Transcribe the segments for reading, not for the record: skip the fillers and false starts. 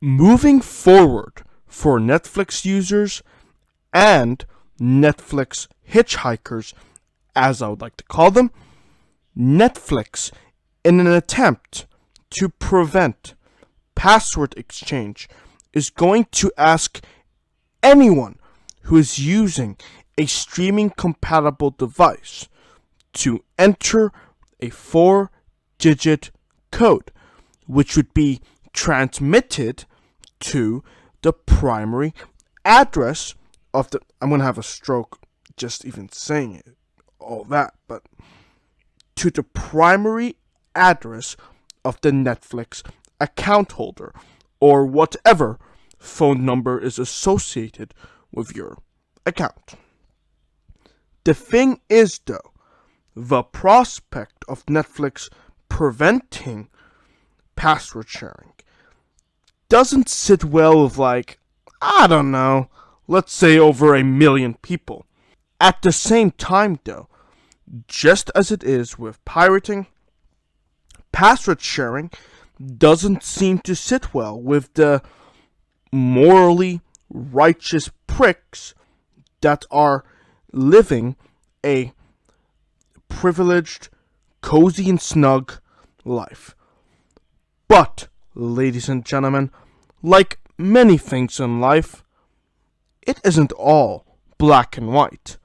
Moving forward for Netflix users and Netflix hitchhikers, as I would like to call them, Netflix, in an attempt to prevent password exchange, is going to ask anyone who is using a streaming compatible device to enter a 4-digit code, which would be transmitted to the primary address of the... I'm going to have a stroke just even saying it, all that, but to the primary address of the Netflix account holder, or whatever phone number is associated with your account. The thing is, though, the prospect of Netflix preventing password sharing doesn't sit well with, like, I don't know, let's say over 1 million people. At the same time, though, just as it is with pirating, password sharing doesn't seem to sit well with the morally righteous pricks that are living a privileged, cozy and snug life. But, ladies and gentlemen, like many things in life, it isn't all black and white.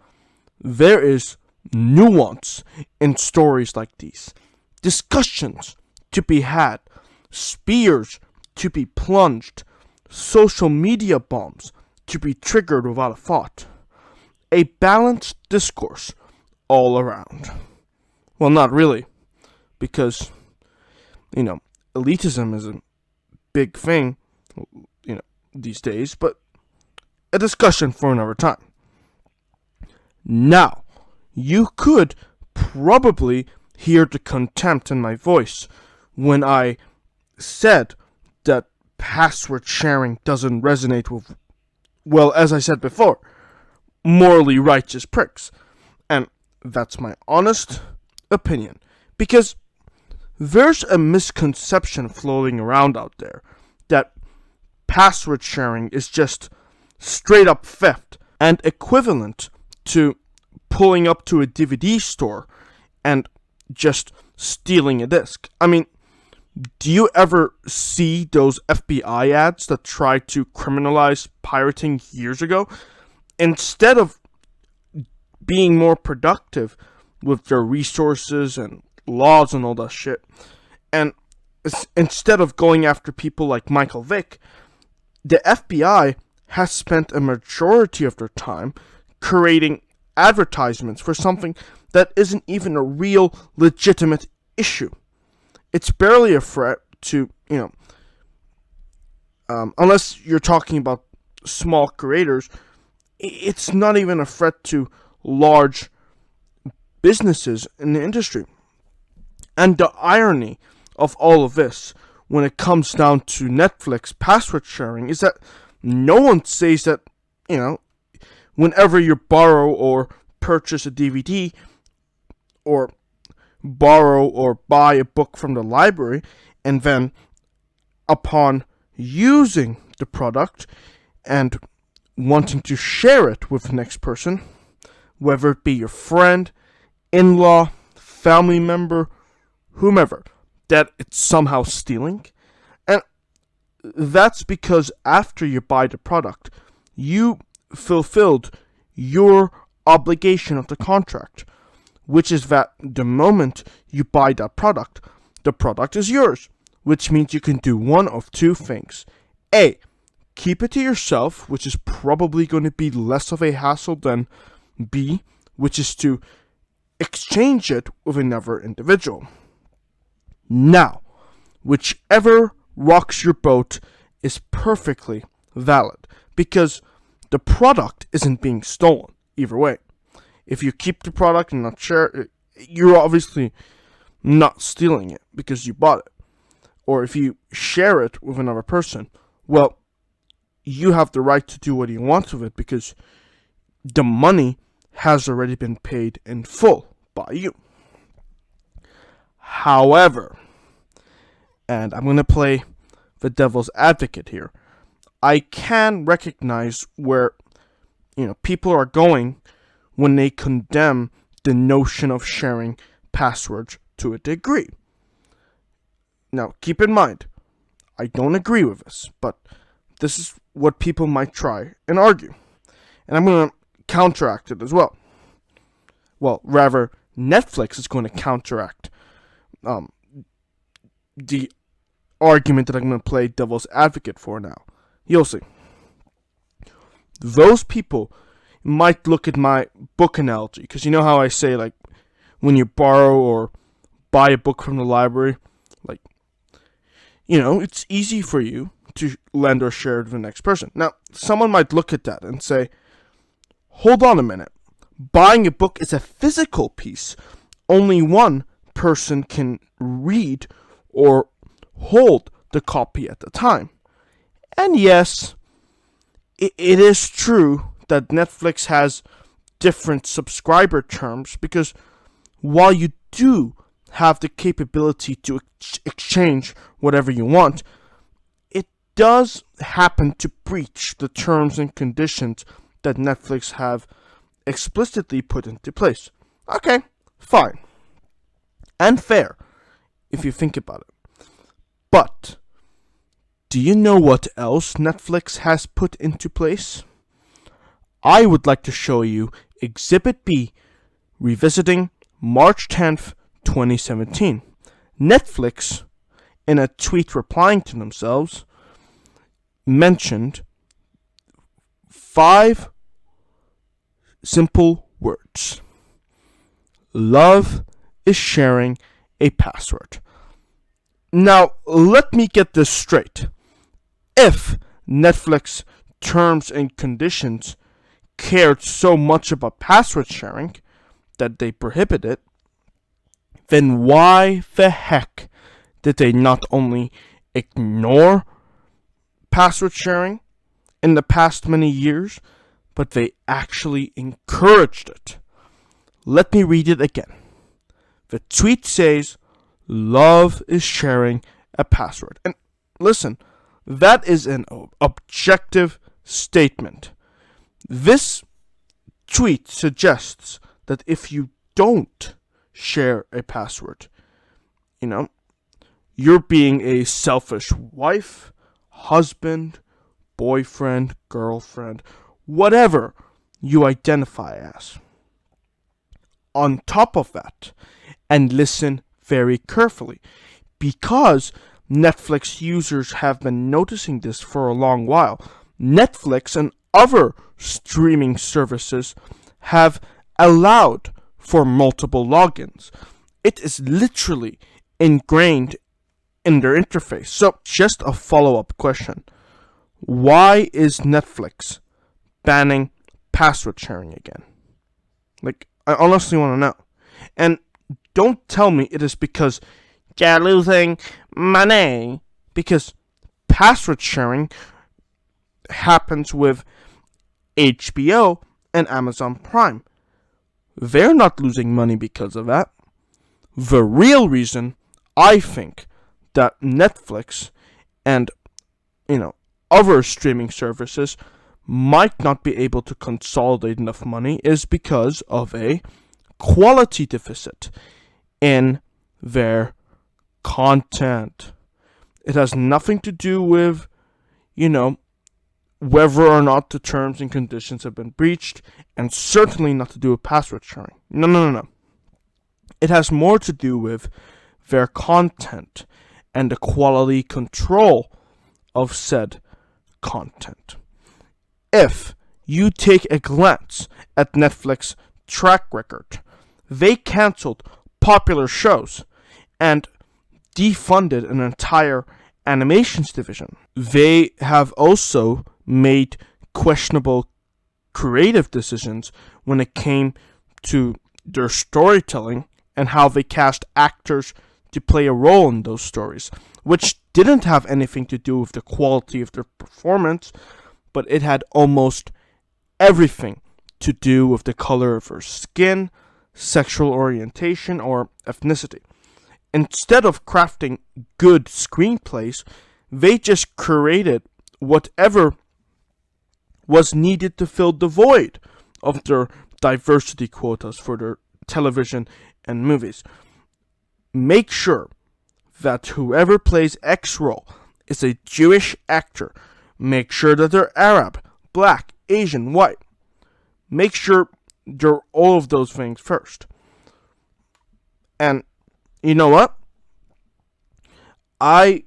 There is nuance in stories like these, discussions to be had, spears to be plunged, social media bombs to be triggered without a thought. A balanced discourse all around. Well, not really, because, elitism is a big thing, these days, but a discussion for another time. Now, you could probably hear the contempt in my voice when I said that password sharing doesn't resonate with, well, as I said before, morally righteous pricks. And that's my honest opinion. Because there's a misconception floating around out there that password sharing is just straight up theft and equivalent to pulling up to a DVD store and just stealing a disc. I mean, do you ever see those FBI ads that tried to criminalize pirating years ago? Instead of being more productive with their resources and laws and all that shit, and instead of going after people like Michael Vick, the FBI has spent a majority of their time creating advertisements for something that isn't even a real legitimate issue. It's barely a threat to, unless you're talking about small creators, it's not even a threat to large businesses in the industry. And the irony of all of this, when it comes down to Netflix password sharing, is that no one says that, whenever you borrow or purchase a DVD, or borrow or buy a book from the library, and then upon using the product and wanting to share it with the next person, whether it be your friend, in-law, family member, whomever, that it's somehow stealing. And that's because after you buy the product, you fulfilled your obligation of the contract, which is that the moment you buy that product, the product is yours, which means you can do one of two things. A, keep it to yourself, which is probably going to be less of a hassle than B, which is to exchange it with another individual. Now, whichever rocks your boat is perfectly valid, because the product isn't being stolen either way. If you keep the product and not share it, you're obviously not stealing it because you bought it. Or if you share it with another person, well, you have the right to do what you want with it because the money has already been paid in full by you. However, and I'm going to play the devil's advocate here. I can recognize where people are going when they condemn the notion of sharing passwords to a degree. Now, keep in mind, I don't agree with this, but this is what people might try and argue. And I'm going to counteract it as well. Well, rather, Netflix is going to counteract the argument that I'm going to play devil's advocate for now. You'll see. Those people might look at my book analogy, because you know how I say, like, when you borrow or buy a book from the library, like, it's easy for you to lend or share to the next person. Now, someone might look at that and say, hold on a minute. Buying a book is a physical piece. Only one person can read or hold the copy at a time. And yes, it is true that Netflix has different subscriber terms, because while you do have the capability to exchange whatever you want, it does happen to breach the terms and conditions that Netflix have explicitly put into place. Okay, fine. And fair, if you think about it. But do you know what else Netflix has put into place? I would like to show you Exhibit B, revisiting March 10th, 2017. Netflix, in a tweet replying to themselves, mentioned 5 simple words. Love is sharing a password. Now, let me get this straight. If Netflix terms and conditions cared so much about password sharing that they prohibit it, then why the heck did they not only ignore password sharing in the past many years, but they actually encouraged it? Let me read it again. The tweet says, love is sharing a password. And listen, that is an objective statement. This tweet suggests that if you don't share a password, you're being a selfish wife, husband, boyfriend, girlfriend, whatever you identify as. On top of that, and listen very carefully, because Netflix users have been noticing this for a long while, Netflix and other streaming services have allowed for multiple logins. It is literally ingrained in their interface. So, just a follow-up question. Why is Netflix banning password sharing again? I honestly want to know. And don't tell me it is because they're losing money. Because password sharing happens with HBO and Amazon Prime. They're not losing money because of that. The real reason I think that Netflix and other streaming services might not be able to consolidate enough money is because of a quality deficit in their content. It has nothing to do with, whether or not the terms and conditions have been breached, and certainly not to do with password sharing. No. It has more to do with their content and the quality control of said content. If you take a glance at Netflix track record, they canceled popular shows and defunded an entire animations division. They have also made questionable creative decisions when it came to their storytelling and how they cast actors to play a role in those stories, which didn't have anything to do with the quality of their performance, but it had almost everything to do with the color of her skin, sexual orientation, or ethnicity. Instead of crafting good screenplays, They just created whatever was needed to fill the void of their diversity quotas for their television and movies. Make sure that whoever plays X role is a Jewish actor. Make sure that they're Arab, Black, Asian, white. Make sure they're all of those things first. And you know what? I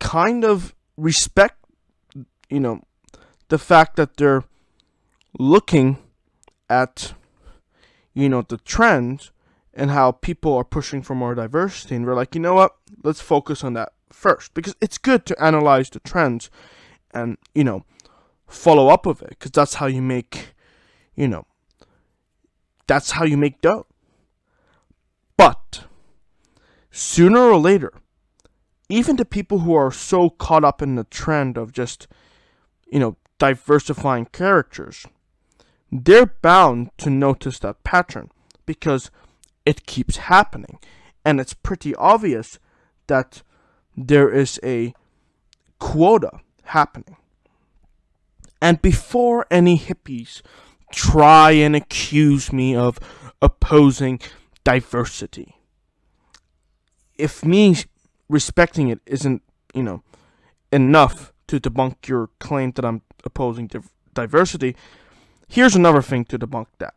kind of respect, the fact that they're looking at, the trends and how people are pushing for more diversity. And we're like, you know what? Let's focus on that first. Because it's good to analyze the trends and, follow up with it. Because that's how you make, that's how you make dough. But sooner or later, even the people who are so caught up in the trend of just, diversifying characters, they're bound to notice that pattern because it keeps happening. And it's pretty obvious that there is a quota happening. And before any hippies try and accuse me of opposing diversity, if me respecting it isn't, enough to debunk your claim that I'm opposing diversity, here's another thing to debunk that.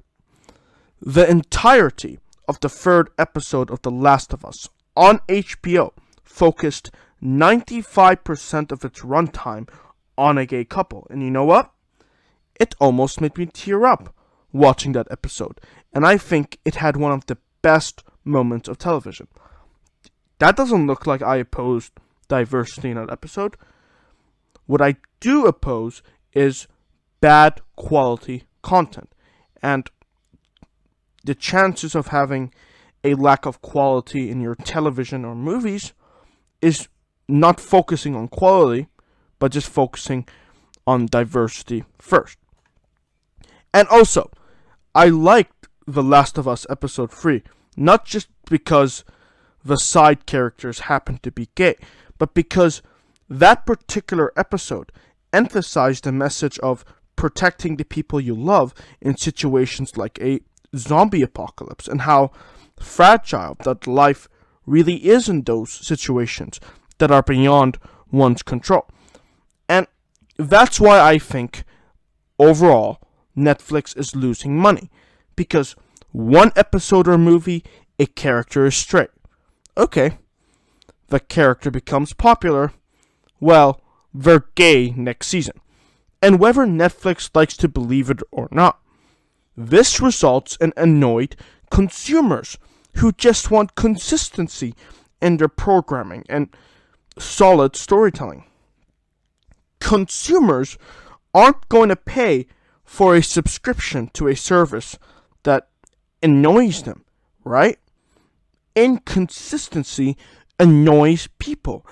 The entirety of the third episode of The Last of Us on HBO focused 95% of its runtime on a gay couple. And you know what? It almost made me tear up watching that episode. And I think it had one of the best moments of television. That doesn't look like I opposed diversity in that episode. What I do oppose is bad quality content. And the chances of having a lack of quality in your television or movies is not focusing on quality, but just focusing on diversity first. And also, I liked The Last of Us episode 3, not just because the side characters happened to be gay, but because that particular episode emphasized the message of protecting the people you love in situations like a zombie apocalypse, and how fragile that life really is in those situations that are beyond one's control. And that's why I think overall Netflix is losing money, because one episode or movie, a character is straight. Okay, the character becomes popular. Well, they're gay next season. And whether Netflix likes to believe it or not, this results in annoyed consumers who just want consistency in their programming and solid storytelling. Consumers aren't going to pay for a subscription to a service that annoys them, right? Inconsistency annoys people.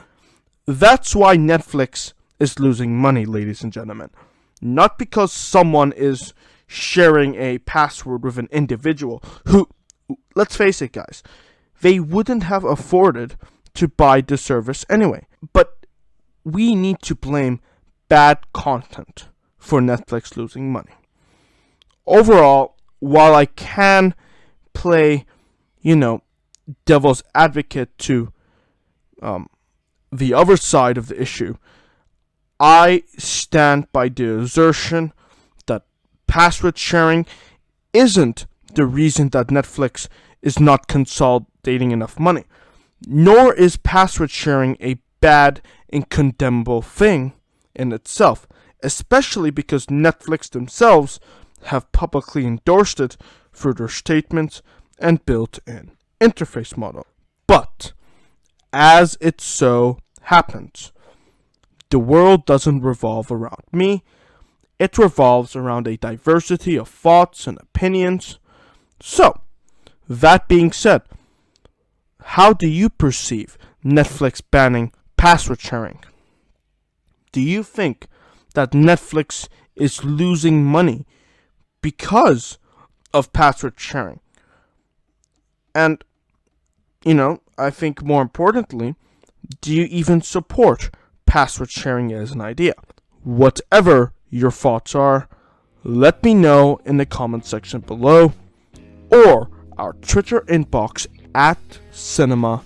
That's why Netflix is losing money, ladies and gentlemen. Not because someone is sharing a password with an individual who, let's face it, guys, they wouldn't have afforded to buy the service anyway. But we need to blame bad content for Netflix losing money. Overall, while I can play, devil's advocate to the other side of the issue, I stand by the assertion that password sharing isn't the reason that Netflix is not consolidating enough money, nor is password sharing a bad and condemnable thing in itself, especially because Netflix themselves have publicly endorsed it through their statements and built-in interface model. But as it so happens, the world doesn't revolve around me. It revolves around a diversity of thoughts and opinions. So, that being said, how do you perceive Netflix banning password sharing? Do you think that Netflix is losing money because of password sharing? And, I think more importantly, do you even support password sharing is an idea. Whatever your thoughts are, let me know in the comment section below or our Twitter inbox at Cinema